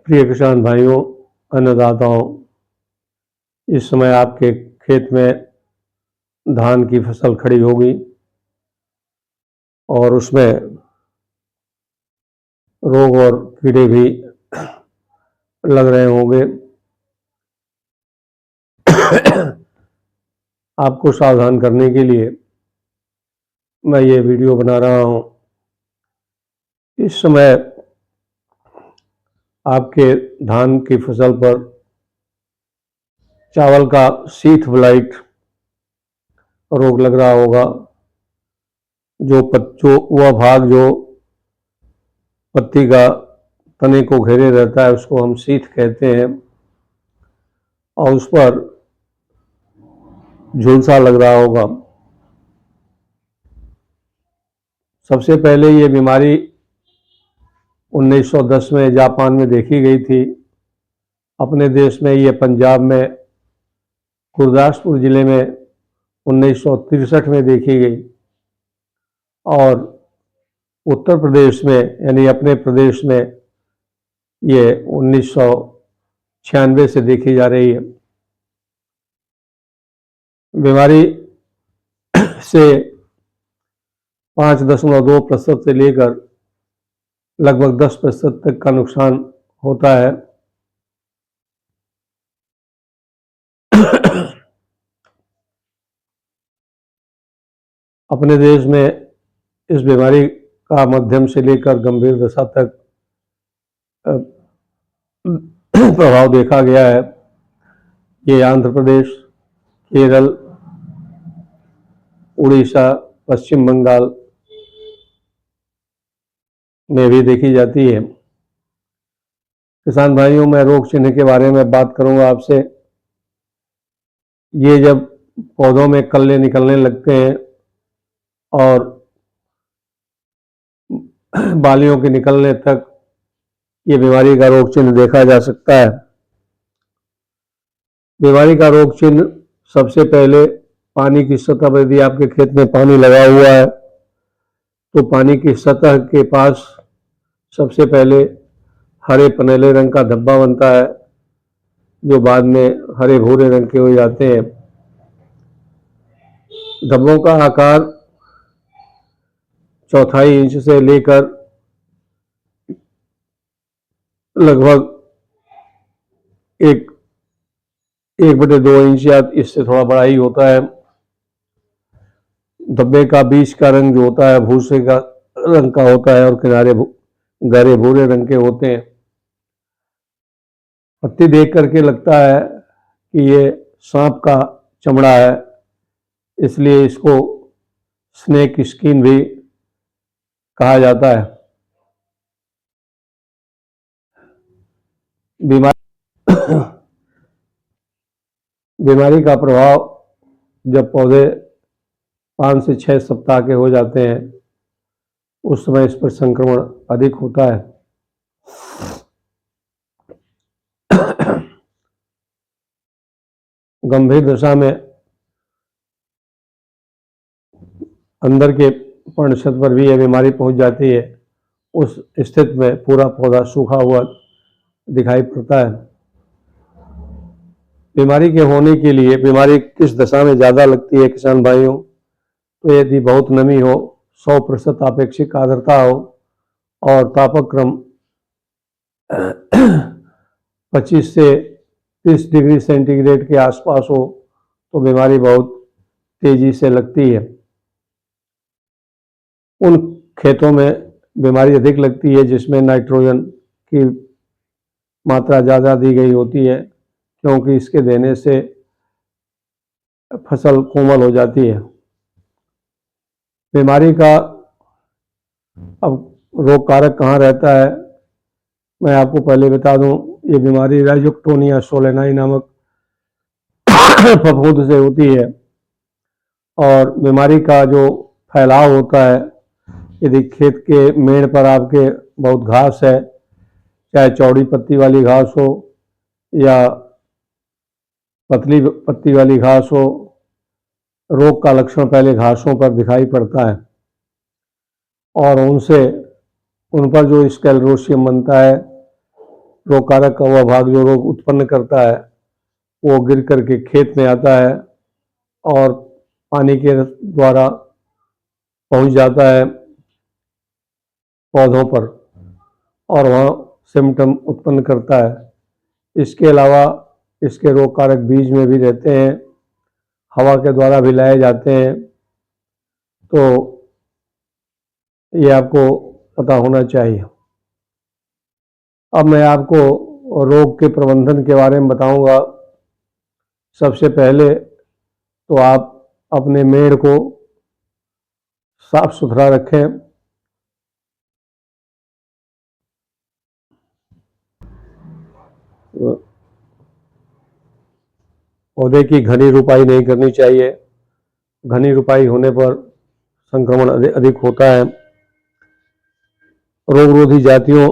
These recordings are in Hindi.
प्रिय किसान भाइयों, अन्नदाताओं, इस समय आपके खेत में धान की फसल खड़ी होगी और उसमें रोग और कीड़े भी लग रहे होंगे। आपको सावधान करने के लिए मैं ये वीडियो बना रहा हूँ। इस समय आपके धान की फसल पर चावल का शीथ ब्लाइट रोग लग रहा होगा। जो वह भाग जो पत्ती का तने को घेरे रहता है उसको हम शीथ कहते हैं और उस पर झुलसा लग रहा होगा। सबसे पहले ये बीमारी 1910 में जापान में देखी गई थी। अपने देश में ये पंजाब में गुरदासपुर जिले में 1963 में देखी गई और उत्तर प्रदेश में यानी अपने प्रदेश में ये 1996 से देखी जा रही है। बीमारी से 5.2% से लेकर लगभग 10% तक का नुकसान होता है। अपने देश में इस बीमारी का मध्यम से लेकर गंभीर दशा तक प्रभाव देखा गया है। ये आंध्र प्रदेश, केरल, उड़ीसा, पश्चिम बंगाल में भी देखी जाती है। किसान भाइयों, मैं रोग चिन्ह के बारे में बात करूंगा आपसे। ये जब पौधों में कल्ले निकलने लगते हैं और बालियों के निकलने तक ये बीमारी का रोग चिन्ह देखा जा सकता है। बीमारी का रोग चिन्ह सबसे पहले पानी की सतह पर, यदि आपके खेत में पानी लगा हुआ है तो पानी की सतह के पास सबसे पहले हरे पनेले रंग का धब्बा बनता है जो बाद में हरे भूरे रंग के हो जाते हैं। धब्बों का आकार 1/4 इंच से लेकर लगभग 1/2 इंच या इससे थोड़ा बड़ा ही होता है। धब्बे का बीच का रंग जो होता है भूसे का रंग का होता है और किनारे गहरे भूरे रंग के होते हैं। पत्ती देख करके लगता है कि ये सांप का चमड़ा है, इसलिए इसको स्नेक स्किन भी कहा जाता है। बीमारी का प्रभाव जब पौधे 5 से 6 सप्ताह के हो जाते हैं उस समय इस पर संक्रमण अधिक होता है। गंभीर दशा में अंदर के पर्णछद पर भी यह बीमारी पहुंच जाती है। उस स्थिति में पूरा पौधा सूखा हुआ दिखाई पड़ता है। बीमारी के होने के लिए बीमारी किस दशा में ज़्यादा लगती है किसान भाइयों, तो यदि बहुत नमी हो, 100% आपेक्षिक आर्द्रता हो और तापक्रम 25 से 30 डिग्री सेंटीग्रेड के आसपास हो तो बीमारी बहुत तेजी से लगती है। उन खेतों में बीमारी अधिक लगती है जिसमें नाइट्रोजन की मात्रा ज़्यादा दी गई होती है, क्योंकि इसके देने से फसल कोमल हो जाती है। बीमारी का अब रोग कारक कहाँ रहता है, मैं आपको पहले बता दूं। ये बीमारी राइजोक्टोनिया सोलेनाई नामक फफूंद से होती है और बीमारी का जो फैलाव होता है, यदि खेत के मेड़ पर आपके बहुत घास है, चाहे चौड़ी पत्ती वाली घास हो या पतली पत्ती वाली घास हो, रोग का लक्षण पहले घासों पर दिखाई पड़ता है और उन पर जो स्क्लेरोसियम बनता है, रोग कारक का वह भाग जो रोग उत्पन्न करता है वो गिर करके खेत में आता है और पानी के द्वारा पहुंच जाता है पौधों पर और वहाँ सिम्टम उत्पन्न करता है। इसके अलावा इसके रोग कारक बीज में भी रहते हैं, हवा के द्वारा भी लाए जाते हैं, तो ये आपको पता होना चाहिए। अब मैं आपको रोग के प्रबंधन के बारे में बताऊंगा। सबसे पहले तो आप अपने मेड़ को साफ सुथरा रखें। पौधे की घनी रुपाई नहीं करनी चाहिए। घनी रुपाई होने पर संक्रमण अधिक होता है। रोगरोधी जातियों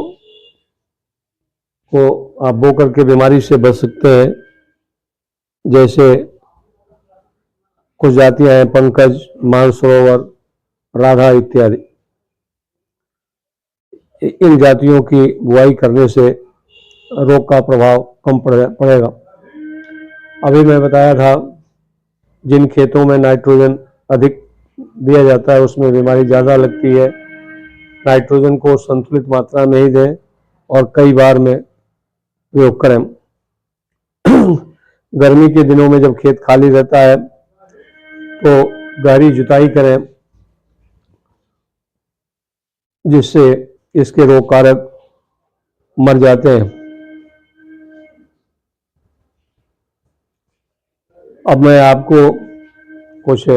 को आप बो करके बीमारी से बच सकते हैं। जैसे कुछ जातियां हैं पंकज, मानसरोवर, राधा इत्यादि। इन जातियों की बुआई करने से रोग का प्रभाव कम पड़ेगा। अभी मैं बताया था जिन खेतों में नाइट्रोजन अधिक दिया जाता है उसमें बीमारी ज़्यादा लगती है। नाइट्रोजन को संतुलित मात्रा में ही दें और कई बार में प्रयोग करें। गर्मी के दिनों में जब खेत खाली रहता है तो गहरी जुताई करें, जिससे इसके रोग कारक मर जाते हैं। अब मैं आपको कुछ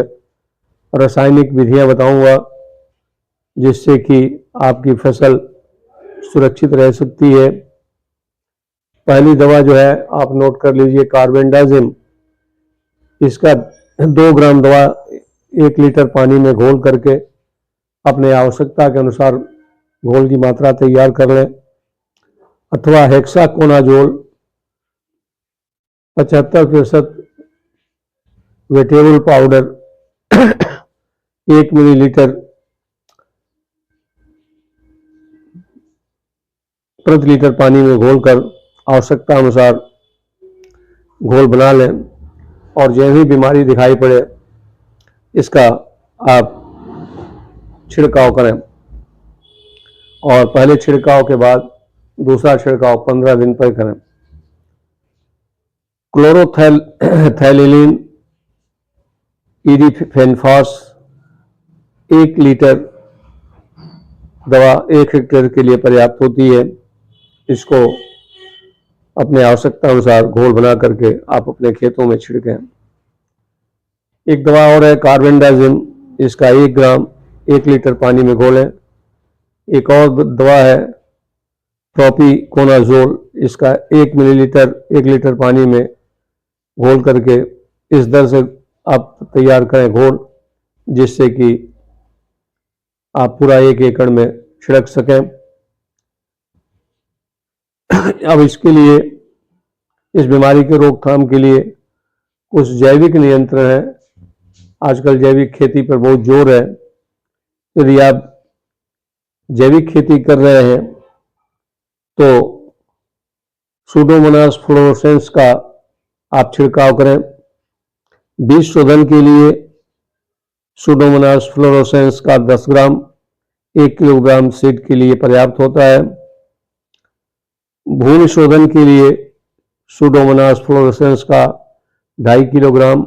रासायनिक विधियां बताऊंगा जिससे कि आपकी फसल सुरक्षित रह सकती है। पहली दवा जो है आप नोट कर लीजिए, कार्बेंडाजिम। इसका 2 ग्राम दवा 1 लीटर पानी में घोल करके अपने आवश्यकता के अनुसार घोल की मात्रा तैयार कर लें। अथवा हेक्साकोनाजोल 75% वेटेबल पाउडर 1 मिलीलीटर प्रति लीटर पानी में घोलकर आवश्यकता अनुसार घोल बना लें और जैसे ही बीमारी दिखाई पड़े इसका आप छिड़काव करें और पहले छिड़काव के बाद दूसरा छिड़काव 15 दिन पर करें। क्लोरोथैलिलीन इरिफेनफॉस 1 लीटर दवा 1 हेक्टेयर के लिए पर्याप्त होती है। इसको अपने आवश्यकता अनुसार घोल बना करके आप अपने खेतों में छिड़कें। एक दवा और है कार्बेंडाजिम, इसका 1 ग्राम 1 लीटर पानी में घोलें। एक और दवा है प्रोपिकोनाजोल, इसका 1 मिलीलीटर 1 लीटर पानी में घोल करके इस दर से आप तैयार करें घोल, जिससे कि आप पूरा 1 एकड़ में छिड़क सकें। अब इसके लिए, इस बीमारी के रोकथाम के लिए कुछ जैविक नियंत्रण है। आजकल जैविक खेती पर बहुत जोर है। यदि आप जैविक खेती कर रहे हैं तो सूडोमोनास फ्लोरोसेंस का आप छिड़काव करें। बीज शोधन के लिए सूडोमोनास फ्लोरोसेंस का 10 ग्राम 1 किलोग्राम सीड के लिए पर्याप्त होता है। भूमि शोधन के लिए सूडोमोनास फ्लोरोसेंस का 2.5 किलोग्राम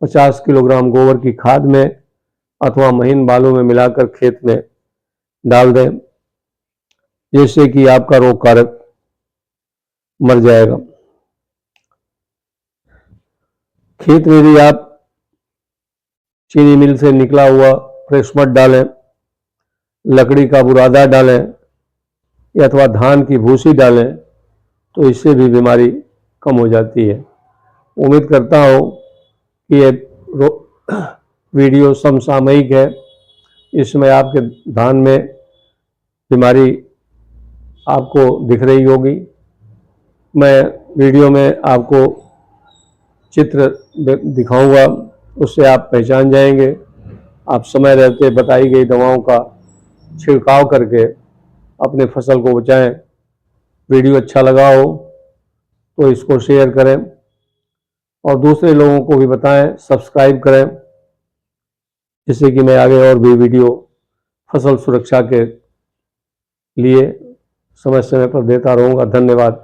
50 किलोग्राम गोबर की खाद में अथवा महीन बालू में मिलाकर खेत में डाल दें, जिससे कि आपका रोग कारक मर जाएगा। खेत में भी आप चीनी मिल से निकला हुआ फ्रेश मड डालें, लकड़ी का बुरादा डालें या अथवा धान की भूसी डालें, तो इससे भी बीमारी कम हो जाती है। उम्मीद करता हूँ कि ये वीडियो समसामयिक है। इसमें आपके धान में बीमारी आपको दिख रही होगी। मैं वीडियो में आपको चित्र दिखाऊंगा, उससे आप पहचान जाएंगे। आप समय रहते बताई गई दवाओं का छिड़काव करके अपने फसल को बचाएं। वीडियो अच्छा लगा हो तो इसको शेयर करें और दूसरे लोगों को भी बताएं, सब्सक्राइब करें, जिससे कि मैं आगे और भी वीडियो फसल सुरक्षा के लिए समय समय पर देता रहूँगा। धन्यवाद।